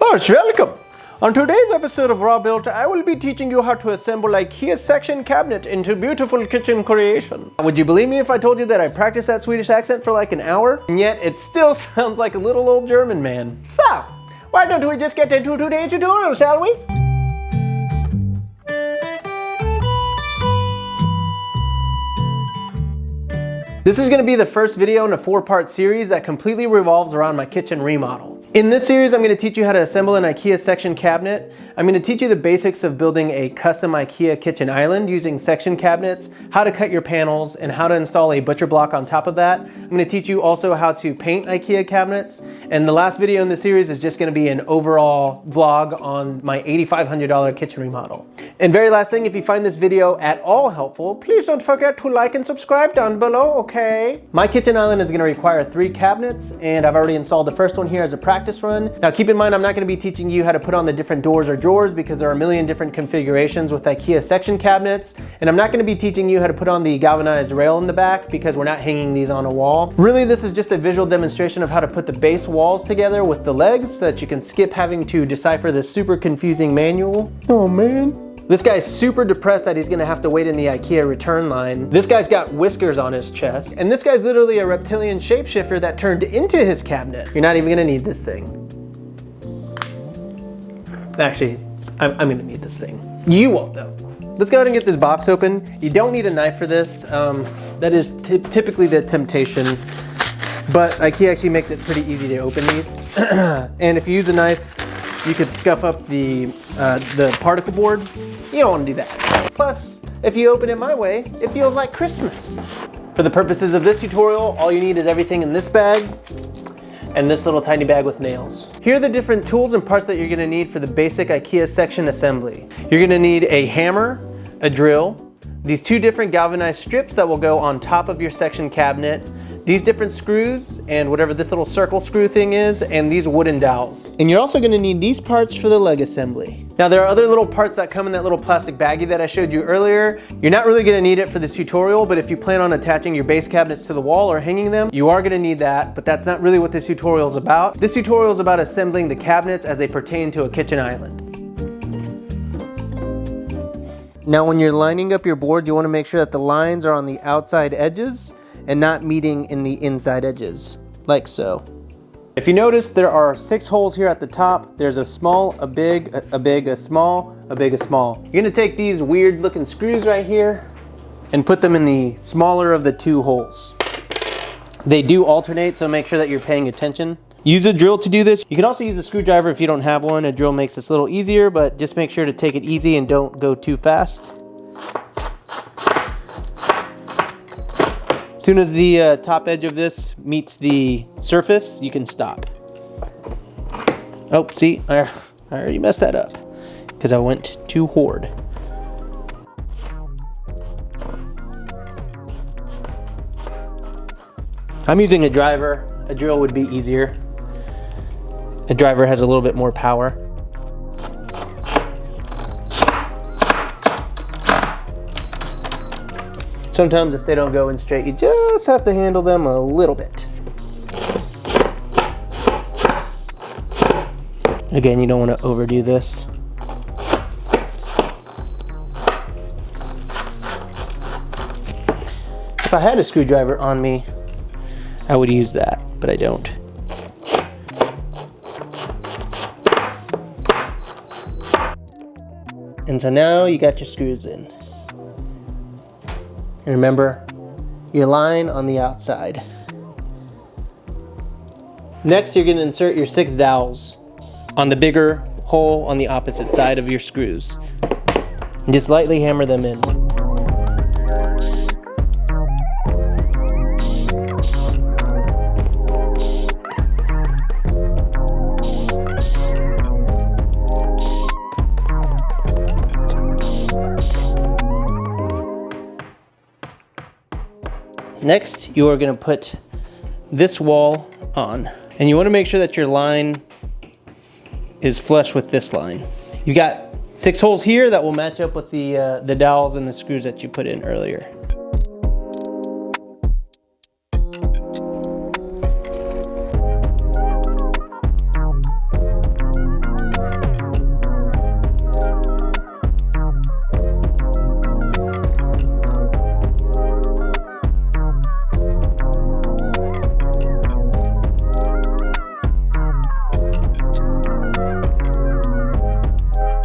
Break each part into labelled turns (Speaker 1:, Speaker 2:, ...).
Speaker 1: Most welcome! On today's episode of Raw Built, I will be teaching you how to assemble IKEA Sektion Cabinet into beautiful kitchen creation. Would you believe me if I told you that I practiced that Swedish accent for like an hour? And yet it still sounds like a little old German man. So, why don't we just get into today's tutorial, shall we? This is going to be the first video in a 4-part series that completely revolves around my kitchen remodel. In this series, I'm going to teach you how to assemble an IKEA Sektion cabinet. I'm going to teach you the basics of building a custom IKEA kitchen island using Sektion cabinets, how to cut your panels, and how to install a butcher block on top of that. I'm going to teach you also how to paint IKEA cabinets. And the last video in the series is just going to be an overall vlog on my $8,500 kitchen remodel. And very last thing, if you find this video at all helpful, please don't forget to like and subscribe down below, okay? My kitchen island is going to require 3 cabinets, and I've already installed the first one here as a practice run. Now keep in mind, I'm not going to be teaching you how to put on the different doors or drawers because there are a million different configurations with IKEA Sektion cabinets, and I'm not going to be teaching you how to put on the galvanized rail in the back because we're not hanging these on a wall. Really, this is just a visual demonstration of how to put the base walls together with the legs so that you can skip having to decipher this super confusing manual. Oh man. This guy's super depressed that he's gonna have to wait in the IKEA return line. This guy's got whiskers on his chest. And this guy's literally a reptilian shapeshifter that turned into his cabinet. You're not even gonna need this thing. Actually, I'm gonna need this thing. You won't though. Let's go ahead and get this box open. You don't need a knife for this. That is typically the temptation. But IKEA actually makes it pretty easy to open these. And if you use a knife, you could scuff up the particle board. You don't want to do that. Plus, if you open it my way, it feels like Christmas. For the purposes of this tutorial, all you need is everything in this bag and this little tiny bag with nails. Here are the different tools and parts that you're gonna need for the basic IKEA Sektion assembly. You're gonna need a hammer, a drill, these 2 different galvanized strips that will go on top of your Sektion cabinet, these different screws, and whatever this little circle screw thing is, and these wooden dowels. And you're also gonna need these parts for the leg assembly. Now there are other little parts that come in that little plastic baggie that I showed you earlier. You're not really gonna need it for this tutorial, but if you plan on attaching your base cabinets to the wall or hanging them, you are gonna need that, but that's not really what this tutorial is about. This tutorial is about assembling the cabinets as they pertain to a kitchen island. Now when you're lining up your board, you wanna make sure that the lines are on the outside edges and not meeting in the inside edges, like so. If you notice, there are 6 holes here at the top. There's a small, a big, a big, a small, a big, a small. You're gonna take these weird looking screws right here and put them in the smaller of the 2 holes. They do alternate, so make sure that you're paying attention. Use a drill to do this. You can also use a screwdriver if you don't have one. A drill makes this a little easier, but just make sure to take it easy and don't go too fast. As soon as the top edge of this meets the surface, you can stop. Oh, see, I already messed that up because I went too hard. I'm using a driver. A drill would be easier. A driver has a little bit more power. Sometimes if they don't go in straight, you just have to handle them a little bit. Again, you don't want to overdo this. If I had a screwdriver on me, I would use that, but I don't. And so now you got your screws in. And remember, your line on the outside. Next, you're going to insert your 6 dowels on the bigger hole on the opposite side of your screws. And just lightly hammer them in. Next, you are going to put this wall on, and you want to make sure that your line is flush with this line. You got 6 holes here that will match up with the dowels and the screws that you put in earlier.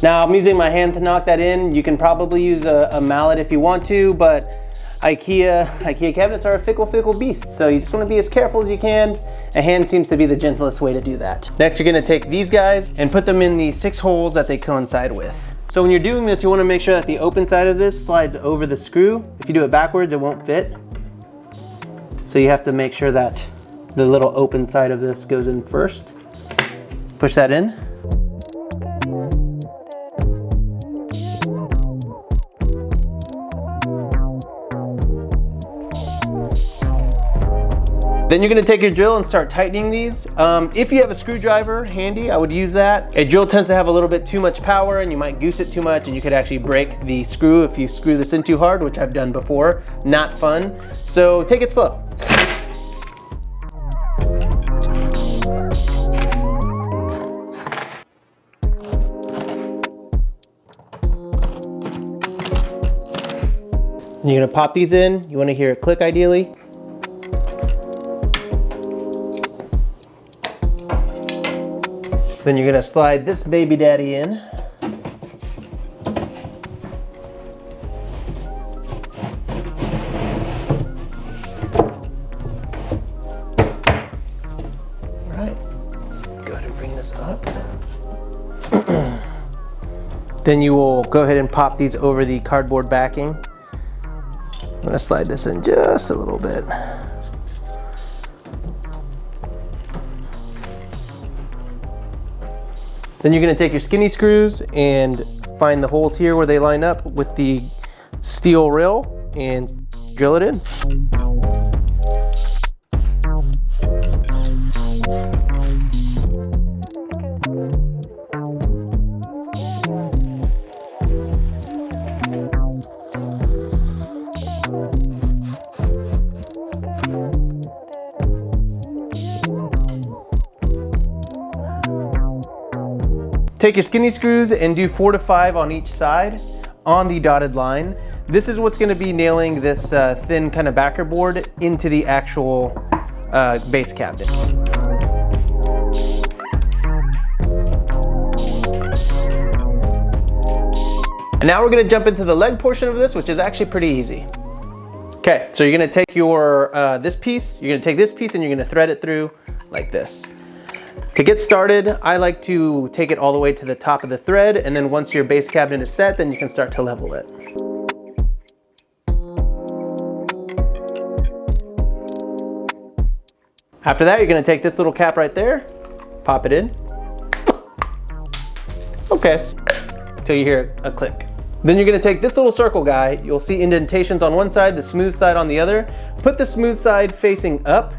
Speaker 1: Now I'm using my hand to knock that in. You can probably use a mallet if you want to, but IKEA cabinets are a fickle beast, so you just want to be as careful as you can. A hand seems to be the gentlest way to do that. Next, you're going to take these guys and put them in the 6 holes that they coincide with. So when you're doing this, you want to make sure that the open side of this slides over the screw. If you do it backwards, it won't fit. So you have to make sure that the little open side of this goes in first. Push that in. Then you're gonna take your drill and start tightening these. If you have a screwdriver handy, I would use that. A drill tends to have a little bit too much power and you might goose it too much and you could actually break the screw if you screw this in too hard, which I've done before. Not fun. So take it slow. And you're gonna pop these in. You wanna hear it click ideally. Then you're gonna slide this baby daddy in. All right, let's go ahead and bring this up. Then you will go ahead and pop these over the cardboard backing. I'm gonna slide this in just a little bit. Then you're gonna take your skinny screws and find the holes here where they line up with the steel rail and drill it in. Take your skinny screws and do 4 to 5 on each side on the dotted line. This is what's gonna be nailing this thin kind of backer board into the actual base cabinet. And now we're gonna jump into the leg portion of this, which is actually pretty easy. Okay, so you're gonna take your this piece, you're gonna take this piece and you're gonna thread it through like this. To get started, I like to take it all the way to the top of the thread, and then once your base cabinet is set, then you can start to level it. After that, you're gonna take this little cap right there, pop it in. Okay, until you hear a click. Then you're gonna take this little circle guy, you'll see indentations on one side, the smooth side on the other. Put the smooth side facing up,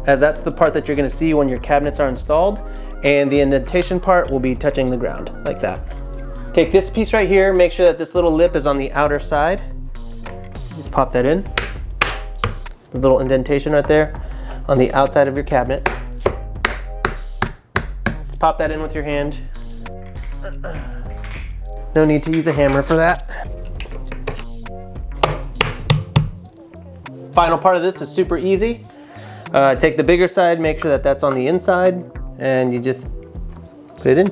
Speaker 1: as that's the part that you're gonna see when your cabinets are installed, and the indentation part will be touching the ground, like that. Take this piece right here, make sure that this little lip is on the outer side. Just pop that in. The little indentation right there on the outside of your cabinet. Just pop that in with your hand. No need to use a hammer for that. Final part of this is super easy. Take the bigger side, make sure that that's on the inside, and you just put it in.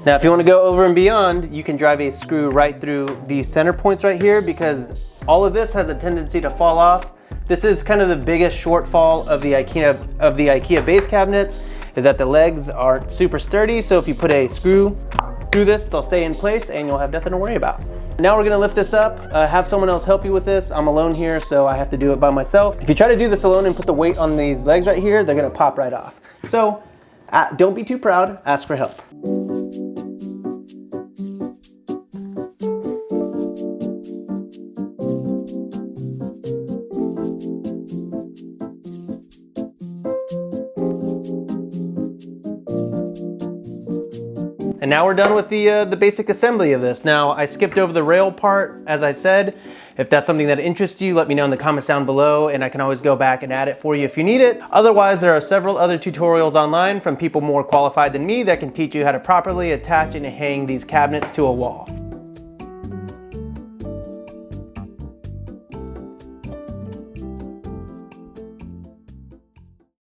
Speaker 1: Now, if you want to go over and beyond, you can drive a screw right through these center points right here, because all of this has a tendency to fall off. This is kind of the biggest shortfall of the IKEA base cabinets, is that the legs aren't super sturdy. So if you put a screw through this, they'll stay in place and you'll have nothing to worry about. Now we're gonna lift this up, have someone else help you with this. I'm alone here, so I have to do it by myself. If you try to do this alone and put the weight on these legs right here, they're gonna pop right off. So don't be too proud, ask for help. And now we're done with the basic assembly of this. Now, I skipped over the rail part, as I said. If that's something that interests you, let me know in the comments down below, and I can always go back and add it for you if you need it. Otherwise, there are several other tutorials online from people more qualified than me that can teach you how to properly attach and hang these cabinets to a wall.